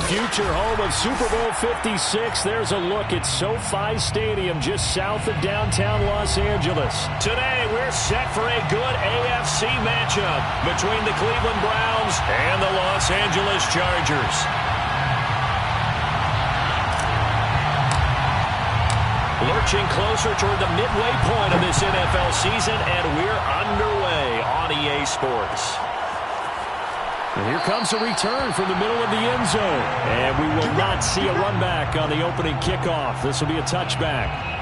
future home of Super Bowl 56. There's a look at SoFi Stadium just south of downtown Los Angeles. Today, we're set for a good AFC matchup between the Cleveland Browns and the Los Angeles Chargers. Lurching closer toward the midway point of this NFL season, and we're underway on EA Sports. And here comes a return from the middle of the end zone. And we will not see a run back on the opening kickoff. This will be a touchback.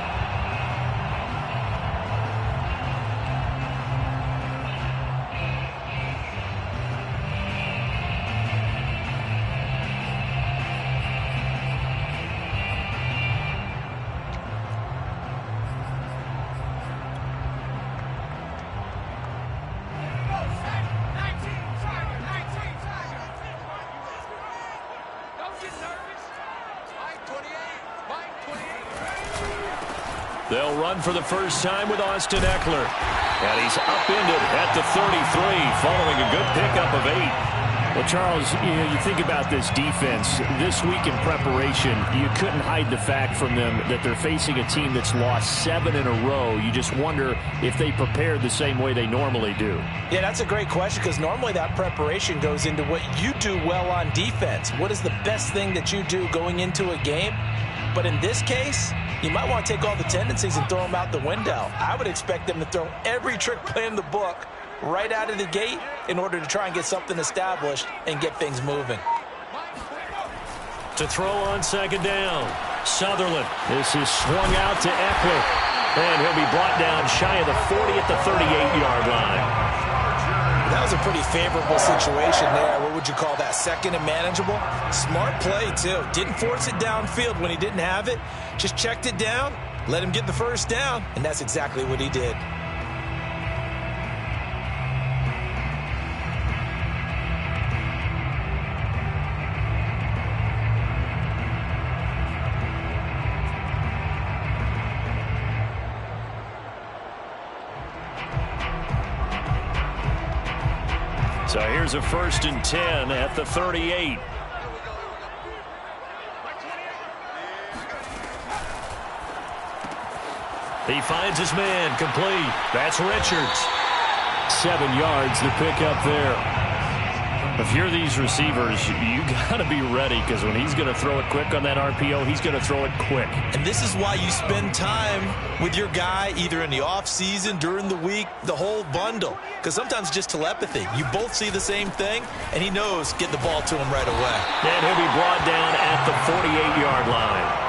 They'll run for the first time with Austin Ekeler. And he's upended at the 33 following a good pickup of 8. Well, Charles, you think about this defense. This week in preparation, you couldn't hide the fact from them that they're facing a team that's lost 7 in a row. You just wonder if they prepared the same way they normally do. Yeah, that's a great question because normally that preparation goes into what you do well on defense. What is the best thing that you do going into a game? But in this case, you might want to take all the tendencies and throw them out the window. I would expect them to throw every trick play in the book right out of the gate in order to try and get something established and get things moving. To throw on second down, Sutherland. This is swung out to Ekeler. And he'll be brought down shy of the 40 at the 38-yard line. That was a pretty favorable situation there. What would you call that? Second and manageable? Smart play, too. Didn't force it downfield when he didn't have it. Just checked it down, let him get the first down, and that's exactly what he did. So here's a 1st and 10 at the 38. He finds his man, complete. That's Richards. 7 yards, the pickup there. If you're these receivers, you got to be ready because when he's going to throw it quick on that RPO, he's going to throw it quick. And this is why you spend time with your guy either in the offseason, during the week, the whole bundle. Because sometimes it's just telepathy. You both see the same thing, and he knows get the ball to him right away. And he'll be brought down at the 48-yard line.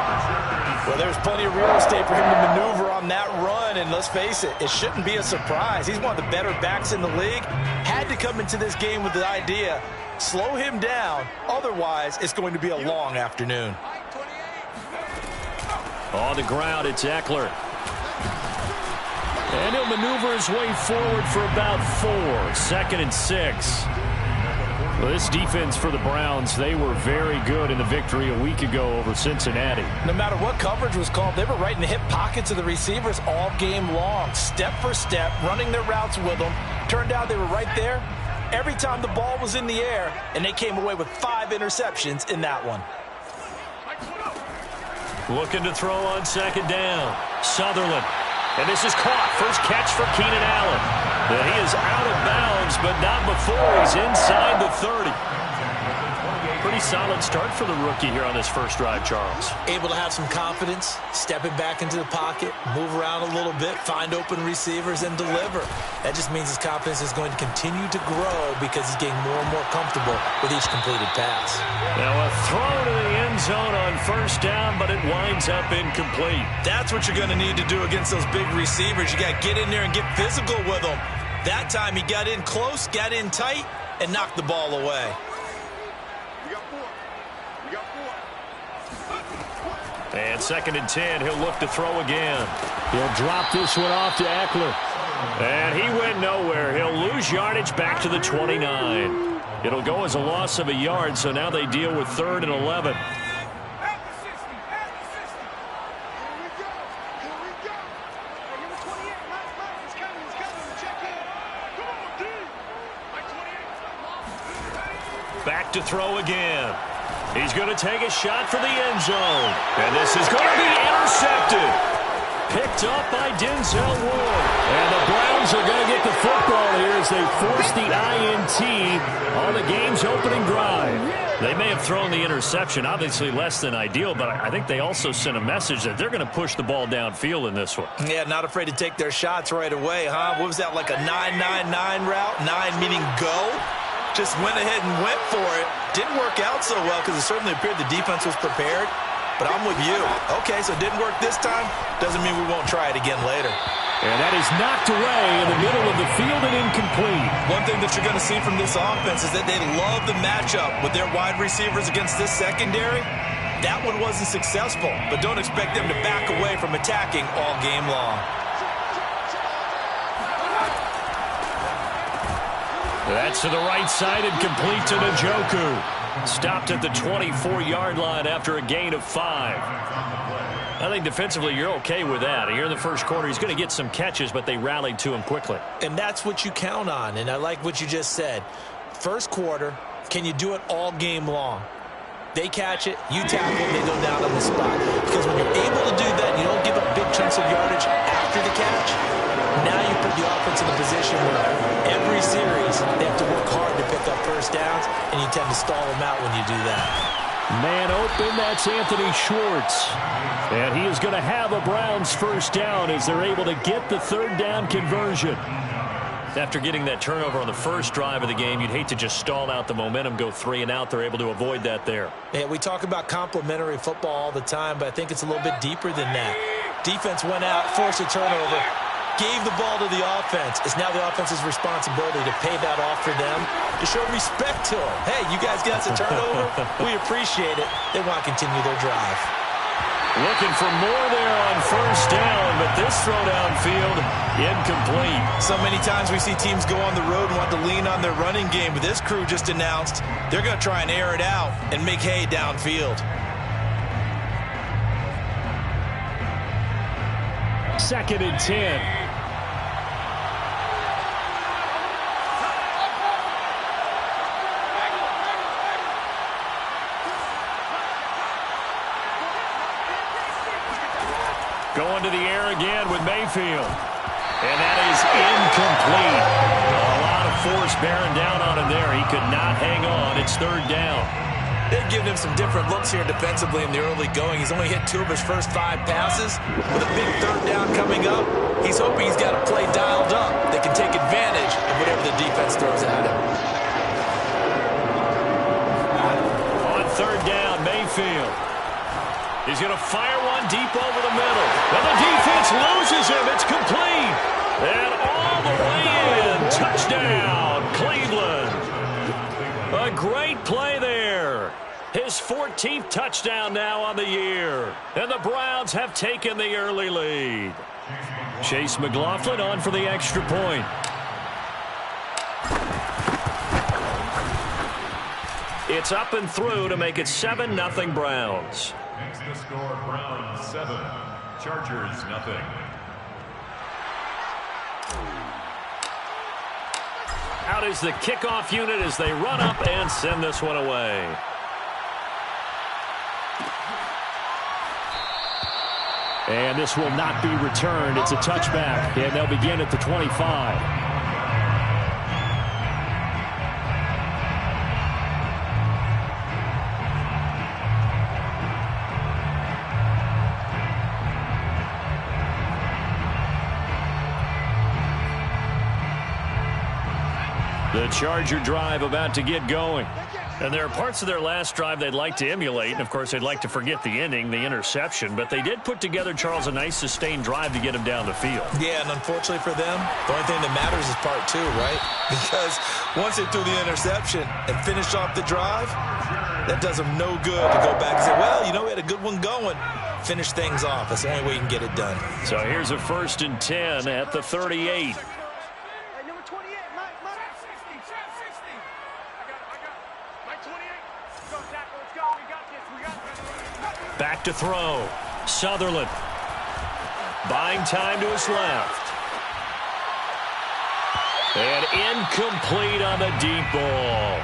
Well, there's plenty of real estate for him to maneuver on that run, and let's face it, it shouldn't be a surprise. He's one of the better backs in the league. Had to come into this game with the idea, slow him down, otherwise it's going to be a long afternoon. On the ground, it's Ekeler. And he'll maneuver his way forward for about 4. 2nd and 6. Well, this defense for the Browns, they were very good in the victory a week ago over Cincinnati. No matter what coverage was called, they were right in the hip pockets of the receivers all game long, step for step, running their routes with them. Turned out they were right there every time the ball was in the air, and they came away with 5 interceptions in that one. Looking to throw on second down. Sutherland. And this is caught. First catch for Keenan Allen. And he is out of bounds, but not before he's inside the 30. Pretty solid start for the rookie here on this first drive, Charles. Able to have some confidence, stepping back into the pocket, move around a little bit, find open receivers, and deliver. That just means his confidence is going to continue to grow because he's getting more and more comfortable with each completed pass. Now a throw to the end zone on first down, but it winds up incomplete. That's what you're going to need to do against those big receivers. You got to get in there and get physical with them. That time he got in close, got in tight, and knocked the ball away. And 2nd and 10, he'll look to throw again. He'll drop this one off to Ekeler. And he went nowhere. He'll lose yardage back to the 29. It'll go as a loss of a yard, so now they deal with 3rd and 11. Back to throw again. He's going to take a shot for the end zone. And this is going to be intercepted. Picked up by Denzel Ward. And the Browns are going to get the football here as they force the INT on the game's opening drive. They may have thrown the interception, obviously less than ideal, but I think they also sent a message that they're going to push the ball downfield in this one. Yeah, not afraid to take their shots right away, huh? What was that, like a 9-9-9 route? 9 meaning go? Just went ahead and went for it. Didn't work out so well because it certainly appeared the defense was prepared. But I'm with you. Okay, so it didn't work this time. Doesn't mean we won't try it again later. And that is knocked away in the middle of the field and incomplete. One thing that you're going to see from this offense is that they love the matchup with their wide receivers against this secondary. That one wasn't successful, but don't expect them to back away from attacking all game long. That's to the right side and complete to Njoku. Stopped at the 24-yard line after a gain of 5. I think defensively you're okay with that. Here in the first quarter, he's going to get some catches, but they rallied to him quickly. And that's what you count on, and I like what you just said. First quarter, can you do it all game long? They catch it, you tackle, they go down on the spot. Because when you're able to do that, you don't give up big chunks of yardage after the catch. Now you put the offense in a position where every series they have to work hard to pick up first downs, and you tend to stall them out when you do that. Man open, that's Anthony Schwartz. And he is going to have a Browns first down as they're able to get the third down conversion. After getting that turnover on the first drive of the game, you'd hate to just stall out the momentum, go 3 and out. They're able to avoid that there. Yeah, we talk about complementary football all the time, but I think it's a little bit deeper than that. Defense went out, forced a turnover, gave the ball to the offense. It's now the offense's responsibility to pay that off for them, to show respect to them. Hey, you guys got us a turnover. We appreciate it. They want to continue their drive. Looking for more there on first down, but this throw downfield, incomplete. So many times we see teams go on the road and want to lean on their running game, but this crew just announced they're going to try and air it out and make hay downfield. Second and 10. Going to the air again with Mayfield. And that is incomplete. A lot of force bearing down on him there. He could not hang on. It's third down. They've given him some different looks here defensively in the early going. He's only hit 2 of his first 5 passes. With a big third down coming up, he's hoping he's got a play dialed up that can take advantage of whatever the defense throws at him. On third down, Mayfield. He's going to fire one deep over the middle. And the defense loses him. It's complete. And all the way in. Touchdown, Cleveland. A great play there. His 14th touchdown now on the year. And the Browns have taken the early lead. Chase McLaughlin on for the extra point. It's up and through to make it 7-0 Browns. Next the score, Browns 7, Chargers 0. Out is the kickoff unit as they run up and send this one away. And this will not be returned. It's a touchback, and they'll begin at the 25. The Charger drive about to get going. And there are parts of their last drive they'd like to emulate. And, of course, they'd like to forget the ending, the interception. But they did put together, Charles, a nice sustained drive to get him down the field. Yeah, and unfortunately for them, the only thing that matters is part 2, right? Because once they threw the interception and finished off the drive, that does them no good to go back and say, well, you know, we had a good one going. Finish things off. That's the only way you can get it done. So here's a 1st and 10 at the 38. Back to throw. Sutherland. Buying time to his left. And incomplete on the deep ball.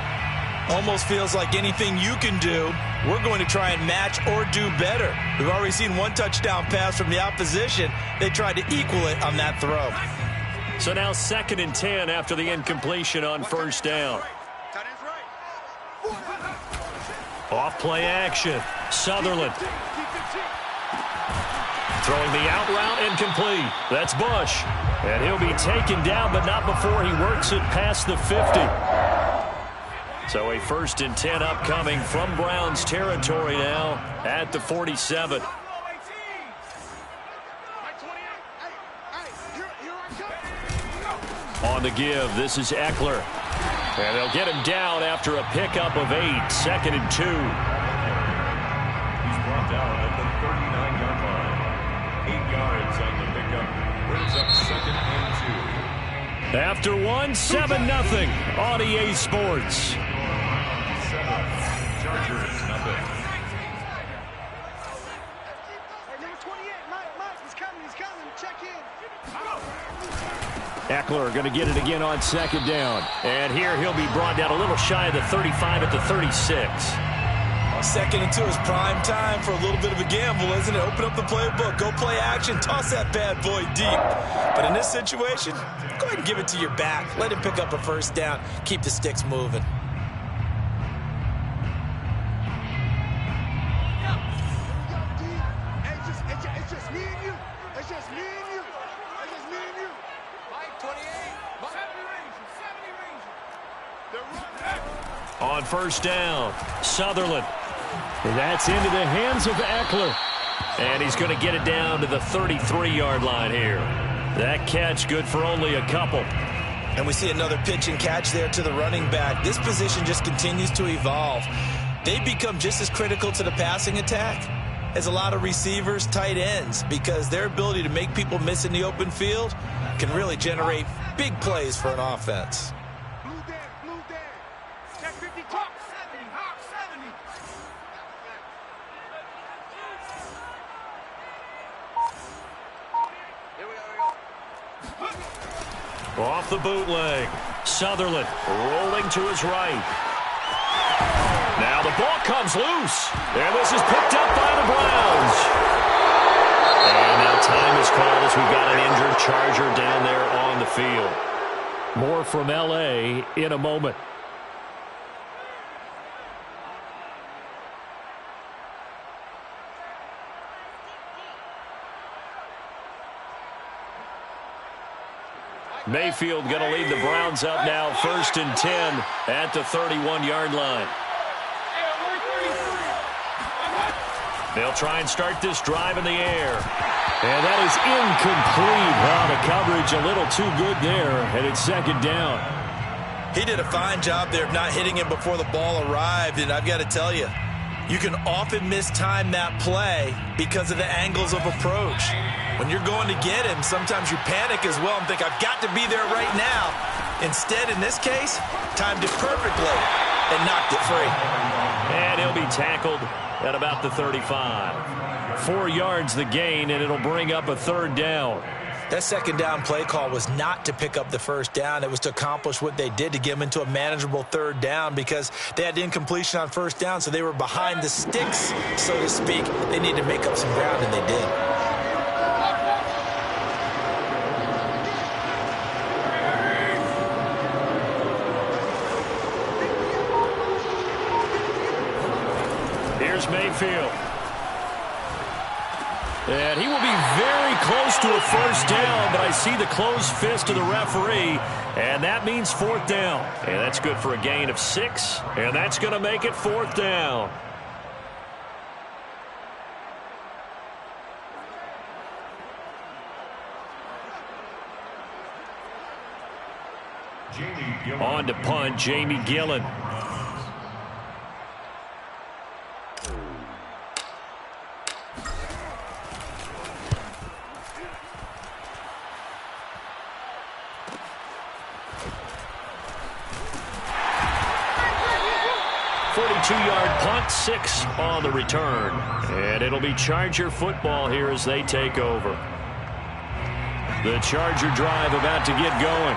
Almost feels like anything you can do, we're going to try and match or do better. We've already seen one touchdown pass from the opposition. They tried to equal it on that throw. So now 2nd and 10 after the incompletion on first down. Off play action. Sutherland. Throwing the out route incomplete. That's Bush. And he'll be taken down, but not before he works it past the 50. So a 1st and 10 upcoming from Browns territory now at the 47. On the give, this is Eckler. And they'll get him down after a pickup of 8, 2nd and 2. He's brought down at the 39-yard line. 8 yards on the pickup. Brings up 2nd and 2. After 7-0 on EA Sports. 7, Chargers, nothing. Number 28, Mike, he's coming, check in. Eckler going to get it again on 2nd down. And here he'll be brought down a little shy of the 35 at the 36. 2nd and 2 is prime time for a little bit of a gamble, isn't it? Open up the playbook, go play action, toss that bad boy deep. But in this situation, go ahead and give it to your back. Let him pick up a 1st down. Keep the sticks moving. It's just me and you. It's just me and you. It's just me and you. Mike, 28. 70 range. On 1st down, Sutherland. And that's into the hands of Eckler. And he's going to get it down to the 33-yard line here. That catch good for only a couple. And we see another pitch and catch there to the running back. This position just continues to evolve. They become just as critical to the passing attack as a lot of receivers, tight ends, because their ability to make people miss in the open field can really generate big plays for an offense. Blue dead. Check 50, Hawk 70, Hawk 70. Here we go. Off the bootleg. Sutherland rolling to his right. Now the ball comes loose. And this is picked up by the Browns. And now time is called as we've got an injured Charger down there on the field. More from L.A. in a moment. Mayfield going to lead the Browns up now 1st and 10 at the 31-yard line. They'll try and start this drive in the air. And that is incomplete. Well, the coverage a little too good there, and it's 2nd down. He did a fine job there of not hitting him before the ball arrived, and I've got to tell you, you can often mistime that play because of the angles of approach. When you're going to get him, sometimes you panic as well and think, I've got to be there right now. Instead, in this case, timed it perfectly and knocked it free. And he'll be tackled at about the 35. 4 yards the gain, and it'll bring up a 3rd down. That 2nd down play call was not to pick up the 1st down. It was to accomplish what they did, to get them into a manageable 3rd down, because they had incompletion on 1st down, so they were behind the sticks, so to speak. They needed to make up some ground, and they did. Here's Mayfield. And he will be very close to a 1st down, but I see the closed fist of the referee, and that means 4th down. And that's good for a gain of 6, and that's going to make it 4th down. On to punt, Jamie Gillen. Punt, 6 on the return. And it'll be Charger football here as they take over. The Charger drive about to get going.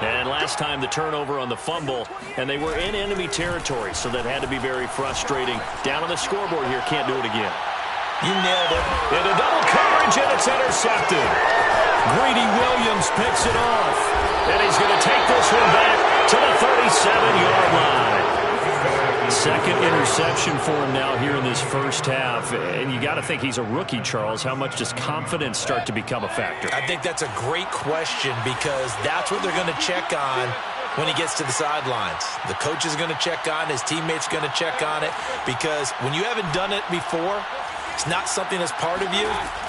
And last time the turnover on the fumble, and they were in enemy territory, so that had to be very frustrating. Down on the scoreboard here, can't do it again. You nailed it. Into double coverage, and it's intercepted. Greedy Williams picks it off, and he's going to take this one back to the 37-yard line. Second interception for him now here in this first half. And you got to think he's a rookie, Charles. How much does confidence start to become a factor? I think that's a great question because that's what they're going to check on when he gets to the sidelines. The coach is going to check on, his teammates going to check on it, because when you haven't done it before, it's not something that's part of you.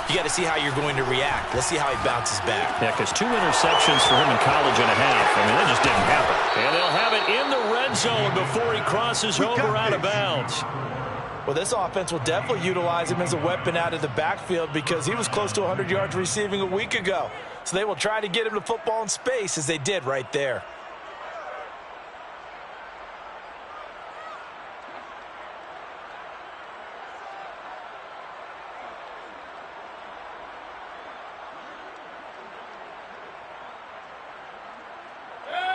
You got to see how you're going to react. Let's see how he bounces back. Yeah, because 2 interceptions for him in college and a half. I mean, that just didn't happen. And they'll have it in the red zone before he crosses over out of bounds. Well, this offense will definitely utilize him as a weapon out of the backfield because he was close to 100 yards receiving a week ago. So they will try to get him to football in space as they did right there.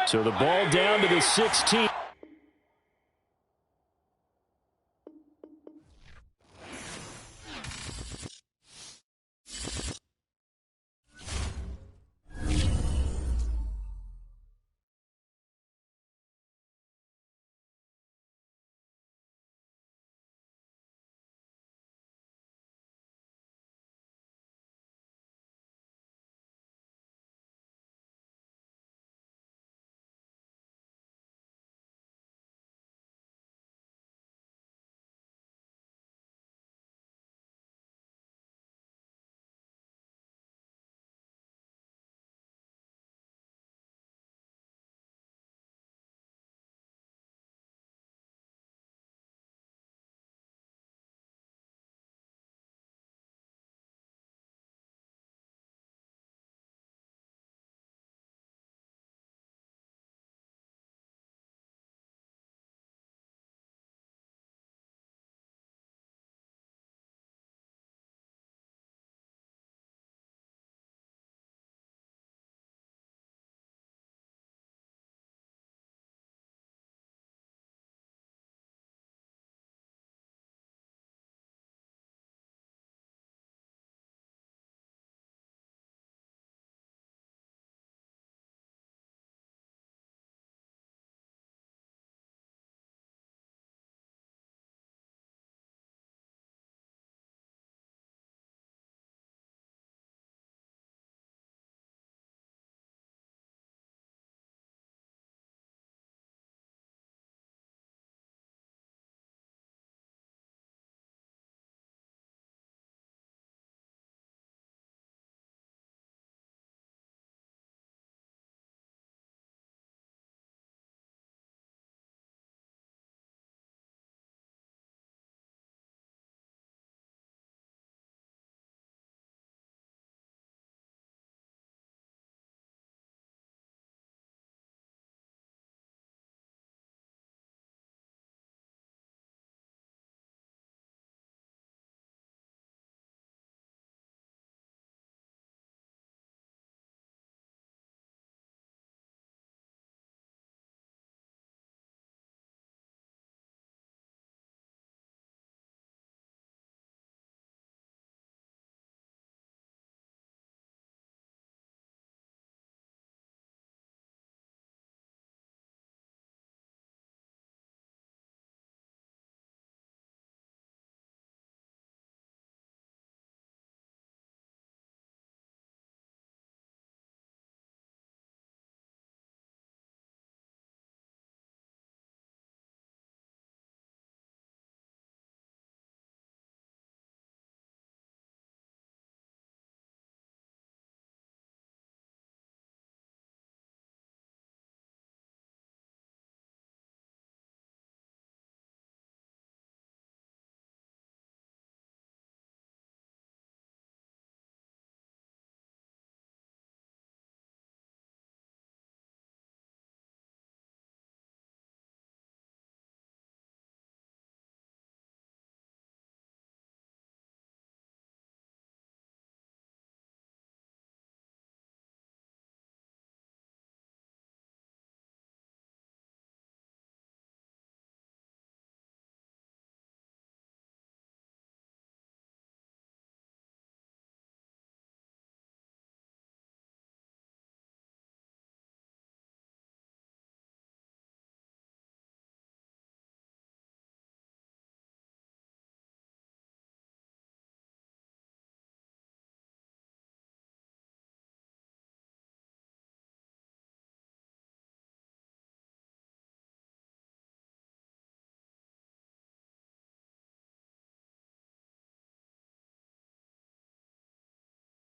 So the ball down to the 16.